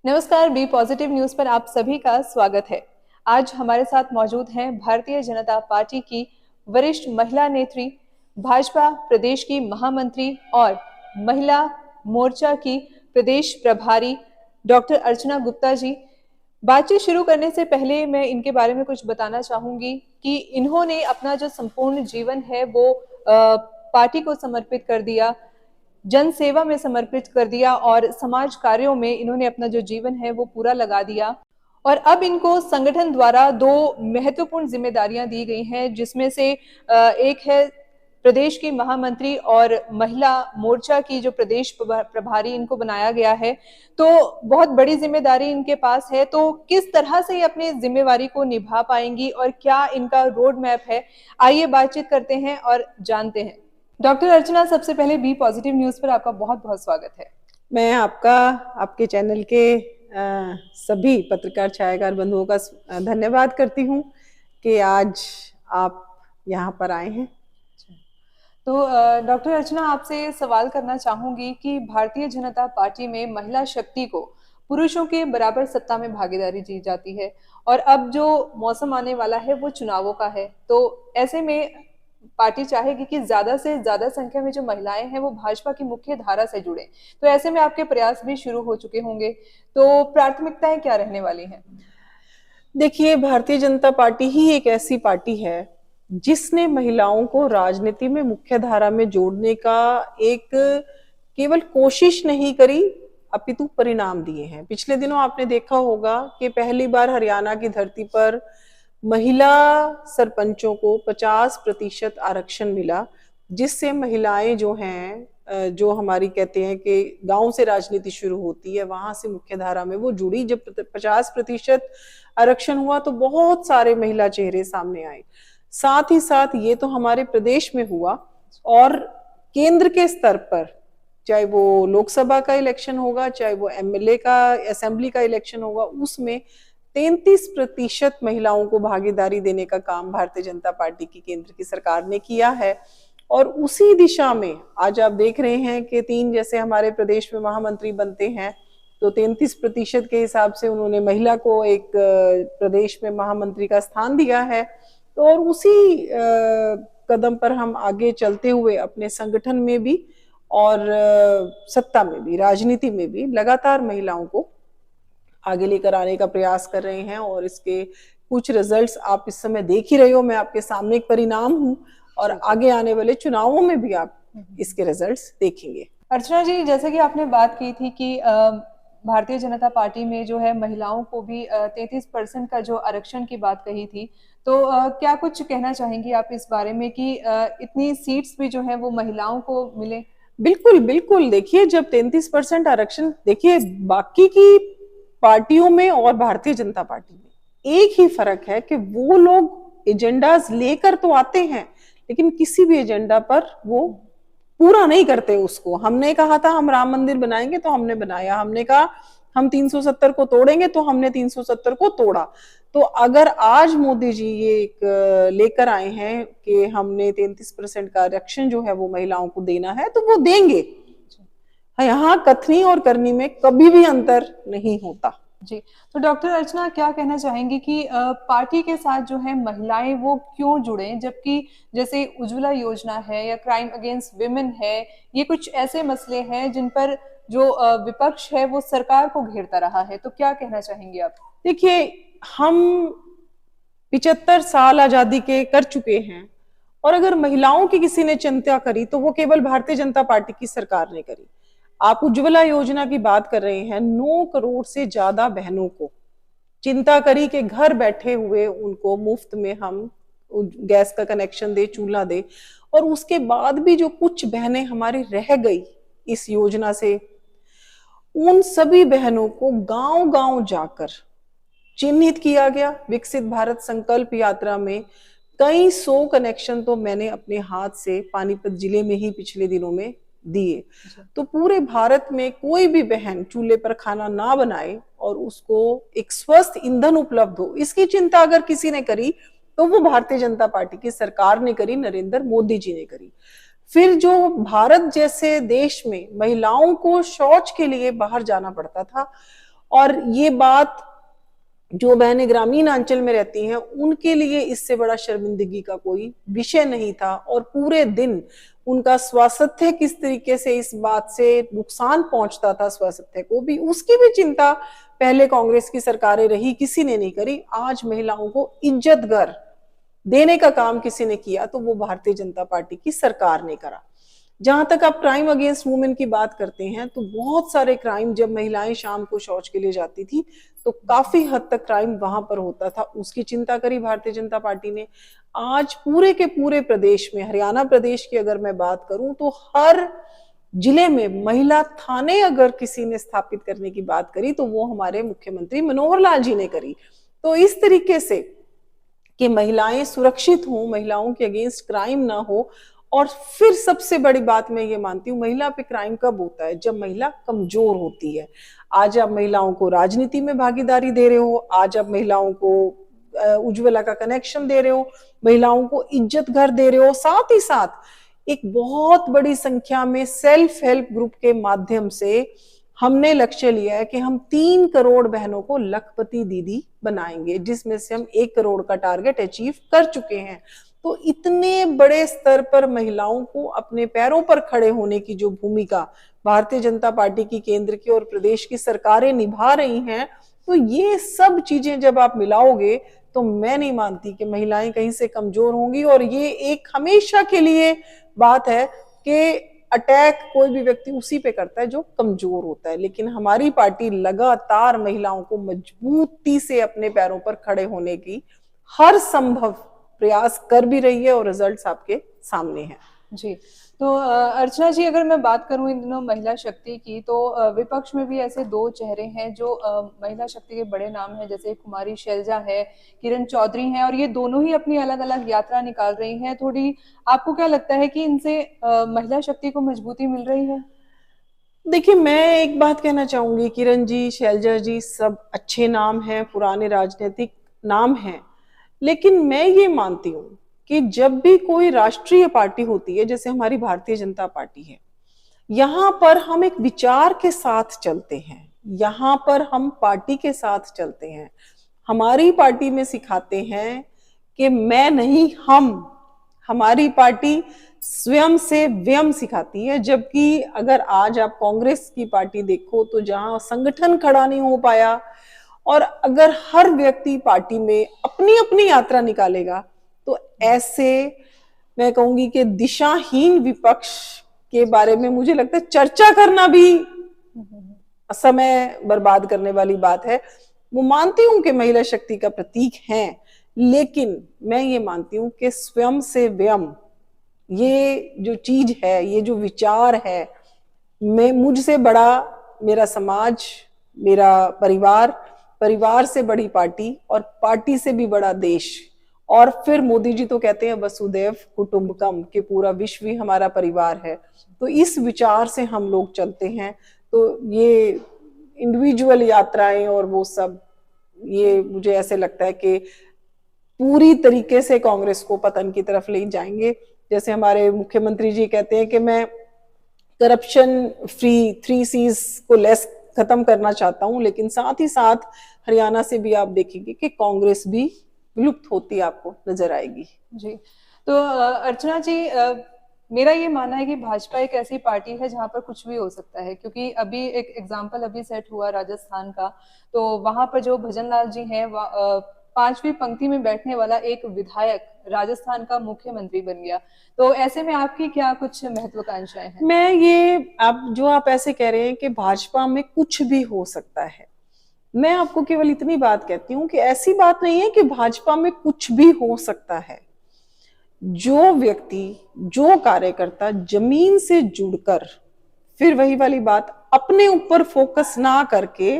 नमस्कार, B positive news पर आप सभी का स्वागत है। आज हमारे साथ मौजूद हैं भारतीय जनता पार्टी की वरिष्ठ महिला नेत्री, भाजपा प्रदेश की महामंत्री और महिला मोर्चा की प्रदेश प्रभारी डॉक्टर अर्चना गुप्ता जी। बातचीत शुरू करने से पहले मैं इनके बारे में कुछ बताना चाहूंगी कि इन्होंने अपना जो संपूर्ण जीवन है वो पार्टी को समर्पित कर दिया, जन सेवा में समर्पित कर दिया और समाज कार्यों में इन्होंने अपना जो जीवन है वो पूरा लगा दिया। और अब इनको संगठन द्वारा दो महत्वपूर्ण जिम्मेदारियां दी गई हैं, जिसमें से एक है प्रदेश की महामंत्री और महिला मोर्चा की जो प्रदेश प्रभारी इनको बनाया गया है। तो बहुत बड़ी जिम्मेदारी इनके पास है। तो किस तरह से ये अपनी जिम्मेवारी को निभा पाएंगी और क्या इनका रोड मैप है, आइए बातचीत करते हैं और जानते हैं। डॉक्टर अर्चना, सबसे पहले बी पॉजिटिव न्यूज पर आपका बहुत बहुत स्वागत है। मैं आपके चैनल के सभी पत्रकार छायाकार बंधुओं का धन्यवाद करती हूँ कि आज आप यहाँ पर आए हैं। तो डॉक्टर अर्चना, आपसे सवाल करना चाहूंगी कि भारतीय जनता पार्टी में महिला शक्ति को पुरुषों के बराबर सत्ता में भागीदारी दी जाती है और अब जो मौसम आने वाला है वो चुनावों का है। तो ऐसे में पार्टी चाहेगी कि ज्यादा से ज्यादा संख्या में जो महिलाएं हैं वो भाजपा की मुख्य धारा से जुड़े। तो ऐसे में आपके प्रयास भी शुरू हो चुके होंगे, तो प्राथमिकताएं क्या रहने वाली हैं? देखिए, भारतीय जनता पार्टी ही एक ऐसी पार्टी है जिसने महिलाओं को राजनीति में मुख्य धारा में जोड़ने का एक केवल कोशिश नहीं करी अपितु परिणाम दिए हैं। पिछले दिनों आपने देखा होगा कि पहली बार हरियाणा की धरती पर महिला सरपंचों को 50% आरक्षण मिला, जिससे महिलाएं जो हैं, जो हमारी कहते हैं कि गांव से राजनीति शुरू होती है, वहां से मुख्य धारा में वो जुड़ी। जब 50% आरक्षण हुआ तो बहुत सारे महिला चेहरे सामने आए। साथ ही साथ ये तो हमारे प्रदेश में हुआ और केंद्र के स्तर पर, चाहे वो लोकसभा का इलेक्शन होगा, चाहे वो एमएलए का, असेंबली का इलेक्शन होगा, उसमें 33% महिलाओं को भागीदारी देने का काम भारतीय जनता पार्टी की केंद्र की सरकार ने किया है। और उसी दिशा में आज आप देख रहे हैं कि 3 जैसे हमारे प्रदेश में महामंत्री बनते हैं, तो 33% के हिसाब से उन्होंने महिला को एक प्रदेश में महामंत्री का स्थान दिया है। तो और उसी कदम पर हम आगे चलते हुए अपने संगठन में भी और सत्ता में भी, राजनीति में भी लगातार महिलाओं को आगे लेकर आने का प्रयास कर रहे हैं। और इसके कुछ रिजल्ट्स आप इस समय देख ही रहे हो, मैं आपके सामने एक परिणाम हूं और आगे आने वाले चुनावों में भी आप इसके रिजल्ट्स देखेंगे। अर्चना जी, जैसे कि आपने बात की थी कि भारतीय जनता पार्टी में जो है महिलाओं को भी 33% का जो आरक्षण की बात कही थी, तो क्या कुछ कहना चाहेंगी आप इस बारे में कि इतनी सीट्स भी जो है वो महिलाओं को मिले? बिल्कुल बिल्कुल। देखिए, जब 33% आरक्षण, देखिए बाकी की पार्टियों में और भारतीय जनता पार्टी में एक ही फर्क है कि वो लोग एजेंडाज लेकर तो आते हैं, लेकिन किसी भी एजेंडा पर वो पूरा नहीं करते उसको। हमने कहा था हम राम मंदिर बनाएंगे तो हमने बनाया, हमने कहा हम 370 को तोड़ेंगे तो हमने 370 को तोड़ा। तो अगर आज मोदी जी ये एक लेकर आए हैं कि हमने 33% का आरक्षण जो है वो महिलाओं को देना है, तो वो देंगे। यहाँ कथनी और करनी में कभी भी अंतर नहीं होता। जी, तो डॉक्टर अर्चना, क्या कहना चाहेंगी कि पार्टी के साथ जो है महिलाएं वो क्यों जुड़े, जबकि जैसे उज्ज्वला योजना है या क्राइम अगेंस्ट विमेन है, ये कुछ ऐसे मसले हैं जिन पर जो विपक्ष है वो सरकार को घेरता रहा है। तो क्या कहना चाहेंगे आप? देखिए, हम 75 साल आजादी के कर चुके हैं और अगर महिलाओं की किसी ने चिंता करी तो वो केवल भारतीय जनता पार्टी की सरकार ने करी। आप उज्ज्वला योजना की बात कर रहे हैं, 9 करोड़ से ज्यादा बहनों को चिंता करी कि घर बैठे हुए उनको मुफ्त में हम गैस का कनेक्शन दे, चूल्हा दे। और उसके बाद भी जो कुछ बहनें हमारी रह गई इस योजना से, उन सभी बहनों को गांव-गांव जाकर चिन्हित किया गया। विकसित भारत संकल्प यात्रा में कई 100 कनेक्शन तो मैंने अपने हाथ से पानीपत जिले में ही पिछले दिनों में दिए। तो पूरे भारत में कोई भी बहन चूल्हे पर खाना ना बनाए और उसको एक स्वस्थ ईंधन उपलब्ध हो, इसकी चिंता अगर किसी ने करी तो वो भारतीय जनता पार्टी की सरकार ने करी, नरेंद्र मोदी जी ने करी। फिर जो भारत जैसे देश में महिलाओं को शौच के लिए बाहर जाना पड़ता था और ये बात जो बहनें ग्रामीण अंचल में रहती हैं उनके लिए इससे बड़ा शर्मिंदगी का कोई विषय नहीं था। और पूरे दिन उनका स्वास्थ्य किस तरीके से इस बात से नुकसान पहुंचता था, स्वास्थ्य को भी, उसकी भी चिंता पहले कांग्रेस की सरकारें रही, किसी ने नहीं करी। आज महिलाओं को इज्जत घर देने का काम किसी ने किया तो वो भारतीय जनता पार्टी की सरकार ने करा। जहां तक आप क्राइम अगेंस्ट वुमेन की बात करते हैं तो बहुत सारे क्राइम, जब महिलाएं शाम को शौच के लिए जाती थी तो काफी हद तक क्राइम वहां पर होता था, उसकी चिंता करी भारतीय जनता पार्टी ने। आज पूरे के पूरे प्रदेश में, हरियाणा प्रदेश की अगर मैं बात करूं तो हर जिले में महिला थाने अगर किसी ने स्थापित करने की बात करी तो वो हमारे मुख्यमंत्री मनोहर लाल जी ने करी। तो इस तरीके से कि महिलाएं सुरक्षित हों, महिलाओं के अगेंस्ट क्राइम ना हो। और फिर सबसे बड़ी बात मैं ये मानती हूँ, महिला पे क्राइम कब होता है? जब महिला कमजोर होती है। आज आप महिलाओं को राजनीति में भागीदारी दे रहे हो, आज आप महिलाओं को उज्ज्वला का कनेक्शन दे रहे हो, महिलाओं को इज्जत घर दे रहे हो, साथ ही साथ एक बहुत बड़ी संख्या में सेल्फ हेल्प ग्रुप के माध्यम से हमने लक्ष्य लिया है कि हम 3 करोड़ बहनों को लखपति दीदी बनाएंगे, जिसमें से हम 1 करोड़ का टारगेट अचीव कर चुके हैं। तो इतने बड़े स्तर पर महिलाओं को अपने पैरों पर खड़े होने की जो भूमिका भारतीय जनता पार्टी की केंद्र की और प्रदेश की सरकारें निभा रही हैं, तो ये सब चीजें जब आप मिलाओगे तो मैं नहीं मानती कि महिलाएं कहीं से कमजोर होंगी। और ये एक हमेशा के लिए बात है कि अटैक कोई भी व्यक्ति उसी पे करता है जो कमजोर होता है, लेकिन हमारी पार्टी लगातार महिलाओं को मजबूती से अपने पैरों पर खड़े होने की हर संभव प्रयास कर भी रही है और रिजल्ट्स आपके सामने हैं। जी, तो अर्चना जी, अगर मैं बात करूं इन दिनों महिला शक्ति की, तो विपक्ष में भी ऐसे 2 चेहरे हैं जो महिला शक्ति के बड़े नाम हैं, जैसे कुमारी शैलजा है, किरण चौधरी हैं, और ये दोनों ही अपनी अलग अलग यात्रा निकाल रही हैं। थोड़ी आपको क्या लगता है कि इनसे महिला शक्ति को मजबूती मिल रही है? देखिए, मैं एक बात कहना चाहूंगी, किरण जी, शैलजा जी सब अच्छे नाम हैं, पुराने राजनीतिक नाम हैं, लेकिन मैं ये मानती हूँ कि जब भी कोई राष्ट्रीय पार्टी होती है, जैसे हमारी भारतीय जनता पार्टी है, यहाँ पर हम एक विचार के साथ चलते हैं, यहाँ पर हम पार्टी के साथ चलते हैं। हमारी पार्टी में सिखाते हैं कि मैं नहीं हम, हमारी पार्टी स्वयं से व्यम सिखाती है। जबकि अगर आज आप कांग्रेस की पार्टी देखो तो जहां संगठन खड़ा नहीं हो पाया और अगर हर व्यक्ति पार्टी में अपनी अपनी यात्रा निकालेगा तो ऐसे मैं कहूंगी कि दिशाहीन विपक्ष के बारे में मुझे लगता है चर्चा करना भी समय बर्बाद करने वाली बात है। वो मानती हूं कि महिला शक्ति का प्रतीक है, लेकिन मैं ये मानती हूं कि स्वयं से व्यम, ये जो चीज है, ये जो विचार है, मैं, मुझसे बड़ा मेरा समाज, मेरा परिवार, परिवार से बड़ी पार्टी और पार्टी से भी बड़ा देश। और फिर मोदी जी तो कहते हैं वसुदैव कुटुंबकम, कि पूरा विश्व ही हमारा परिवार है। तो इस विचार से हम लोग चलते हैं। तो ये इंडिविजुअल यात्राएं और वो सब, ये मुझे ऐसे लगता है कि पूरी तरीके से कांग्रेस को पतन की तरफ ले जाएंगे। जैसे हमारे मुख्यमंत्री जी कहते हैं कि मैं करप्शन फ्री 3 C's को लेस खत्म करना चाहता हूं, लेकिन साथ ही साथ हरियाणा से भी आप देखेंगे कि कांग्रेस भी विलुप्त होती आपको नजर आएगी। जी, तो अर्चना जी, मेरा ये मानना है कि भाजपा एक ऐसी पार्टी है जहां पर कुछ भी हो सकता है, क्योंकि अभी एक एग्जाम्पल अभी सेट हुआ राजस्थान का, तो वहां पर जो भजन लाल जी हैं, 5वीं पंक्ति में बैठने वाला एक विधायक राजस्थान का मुख्यमंत्री बन गया। तो ऐसे में आपकी क्या कुछ महत्वाकांक्षाएं हैं? मैं ये आप ऐसे कह रहे हैं कि भाजपा में कुछ भी हो सकता है, मैं आपको केवल इतनी बात कहती हूँ कि ऐसी बात नहीं है कि भाजपा में कुछ भी हो सकता है। जो व्यक्ति, जो कार्यकर्ता जमीन से जुड़कर, फिर वही वाली बात, अपने ऊपर फोकस ना करके,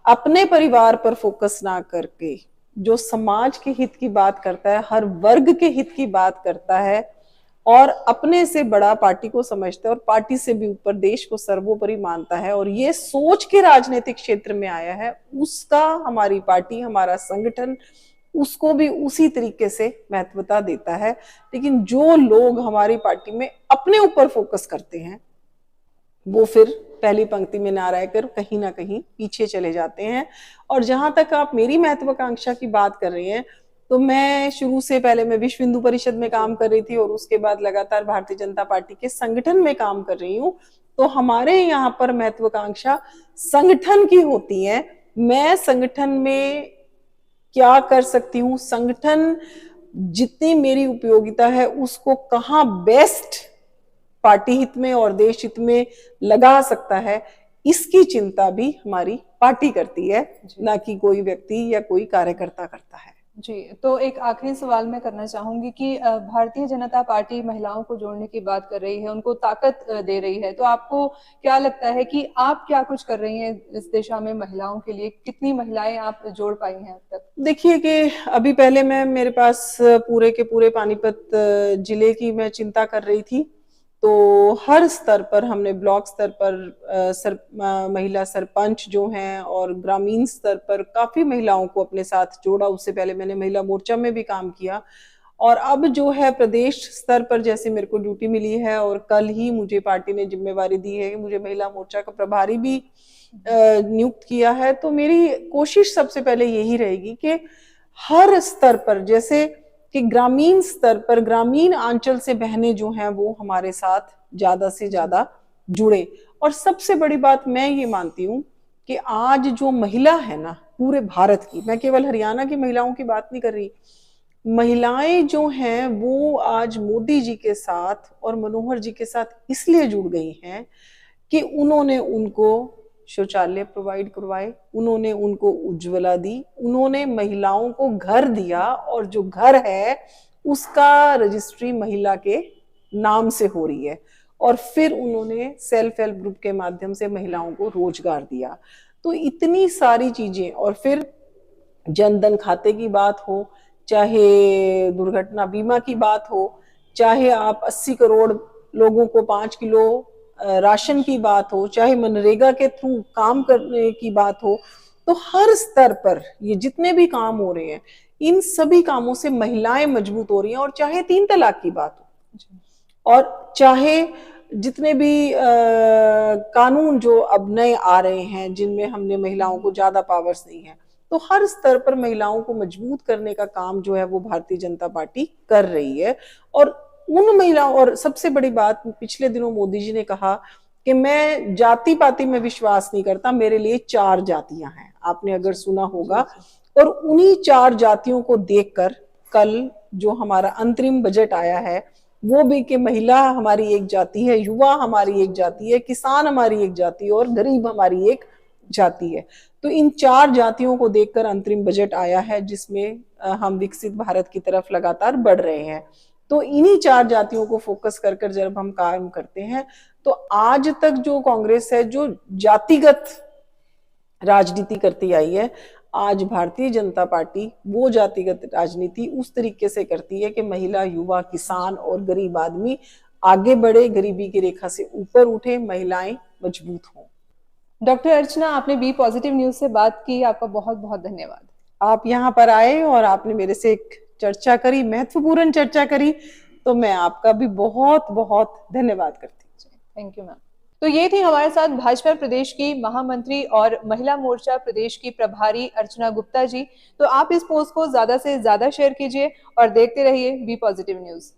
अपने परिवार पर फोकस ना करके, जो समाज के हित की बात करता है, हर वर्ग के हित की बात करता है और अपने से बड़ा पार्टी को समझता है और पार्टी से भी ऊपर देश को सर्वोपरि मानता है और ये सोच के राजनीतिक क्षेत्र में आया है, उसका हमारी पार्टी, हमारा संगठन उसको भी उसी तरीके से महत्वता देता है। लेकिन जो लोग हमारी पार्टी में अपने ऊपर फोकस करते हैं, वो फिर पहली पंक्ति में ना रहकर कहीं ना कहीं पीछे चले जाते हैं। और जहां तक आप मेरी महत्वाकांक्षा की बात कर रही हैं, तो मैं शुरू से पहले मैं विश्व हिंदू परिषद में काम कर रही थी और उसके बाद लगातार भारतीय जनता पार्टी के संगठन में काम कर रही हूँ। तो हमारे यहाँ पर महत्वाकांक्षा संगठन की होती है। मैं संगठन में क्या कर सकती हूँ, संगठन जितनी मेरी उपयोगिता है उसको कहाँ बेस्ट पार्टी हित में और देश हित में लगा सकता है, इसकी चिंता भी हमारी पार्टी करती है, ना कि कोई व्यक्ति या कोई कार्यकर्ता करता है। जी, तो एक आखिरी सवाल मैं करना चाहूंगी कि भारतीय जनता पार्टी महिलाओं को जोड़ने की बात कर रही है, उनको ताकत दे रही है, तो आपको क्या लगता है कि आप क्या कुछ कर रही हैं इस दिशा में महिलाओं के लिए? कितनी महिलाएं आप जोड़ पाई हैं अब तक? देखिए कि अभी पहले मेरे पास पूरे के पूरे पानीपत जिले की मैं चिंता कर रही थी, तो हर स्तर पर हमने ब्लॉक स्तर पर महिला सरपंच जो हैं और ग्रामीण स्तर पर काफी महिलाओं को अपने साथ जोड़ा। उससे पहले मैंने महिला मोर्चा में भी काम किया और अब जो है प्रदेश स्तर पर जैसे मेरे को ड्यूटी मिली है और कल ही मुझे पार्टी ने जिम्मेवारी दी है कि मुझे महिला मोर्चा का प्रभारी भी नियुक्त किया है। तो मेरी कोशिश सबसे पहले यही रहेगी कि हर स्तर पर, जैसे कि ग्रामीण स्तर पर ग्रामीण आंचल से बहनें जो हैं वो हमारे साथ ज्यादा से ज्यादा जुड़े। और सबसे बड़ी बात मैं ये मानती हूँ कि आज जो महिला है ना पूरे भारत की, मैं केवल हरियाणा की महिलाओं की बात नहीं कर रही, महिलाएं जो हैं वो आज मोदी जी के साथ और मनोहर जी के साथ इसलिए जुड़ गई हैं कि उन्होंने उनको शौचालय प्रोवाइड करवाए, उन्होंने उनको उज्ज्वला दी, उन्होंने महिलाओं को घर दिया और जो घर है उसका रजिस्ट्री महिला के नाम से हो रही है, और फिर उन्होंने सेल्फ हेल्प ग्रुप के माध्यम से महिलाओं को रोजगार दिया। तो इतनी सारी चीजें, और फिर जनधन खाते की बात हो, चाहे दुर्घटना बीमा की बात हो, चाहे आप 80 करोड़ लोगों को 5 किलो राशन की बात हो, चाहे मनरेगा के थ्रू काम करने की बात हो, तो हर स्तर पर ये जितने भी काम हो रहे हैं इन सभी कामों से महिलाएं मजबूत हो रही हैं। और चाहे 3 तलाक की बात हो और चाहे जितने भी कानून जो अब नए आ रहे हैं जिनमें हमने महिलाओं को ज्यादा पावर्स दी हैं, तो हर स्तर पर महिलाओं को मजबूत करने का काम जो है वो भारतीय जनता पार्टी कर रही है। और उन महिलाओं, और सबसे बड़ी बात, पिछले दिनों मोदी जी ने कहा कि मैं जाति पाति में विश्वास नहीं करता, मेरे लिए 4 जातियां हैं, आपने अगर सुना होगा। और उन्हीं 4 जातियों को देखकर कल जो हमारा अंतरिम बजट आया है वो भी कि महिला हमारी एक जाति है, युवा हमारी एक जाति है, किसान हमारी एक जाति है और गरीब हमारी एक जाति है। तो इन 4 जातियों को देखकर अंतरिम बजट आया है जिसमें हम विकसित भारत की तरफ लगातार बढ़ रहे हैं। तो इन्हीं 4 जातियों को फोकस कर जब हम काम करते हैं, तो आज तक जो कांग्रेस है जो जातिगत राजनीति करती आई है, आज भारतीय जनता पार्टी वो जातिगत राजनीति उस तरीके से करती है कि महिला, युवा, किसान और गरीब आदमी आगे बढ़े, गरीबी की रेखा से ऊपर उठे, महिलाएं मजबूत हों। डॉक्टर अर्चना, आपने बी पॉजिटिव न्यूज से बात की, आपका बहुत बहुत धन्यवाद। आप यहाँ पर आए और आपने मेरे से एक चर्चा करी, महत्वपूर्ण चर्चा करी, तो मैं आपका भी बहुत बहुत धन्यवाद करती हूँ। Thank you ma'am. तो ये थी हमारे साथ भाजपा प्रदेश की महामंत्री और महिला मोर्चा प्रदेश की प्रभारी अर्चना गुप्ता जी। तो आप इस पोस्ट को ज्यादा से ज्यादा शेयर कीजिए और देखते रहिए बी पॉजिटिव न्यूज।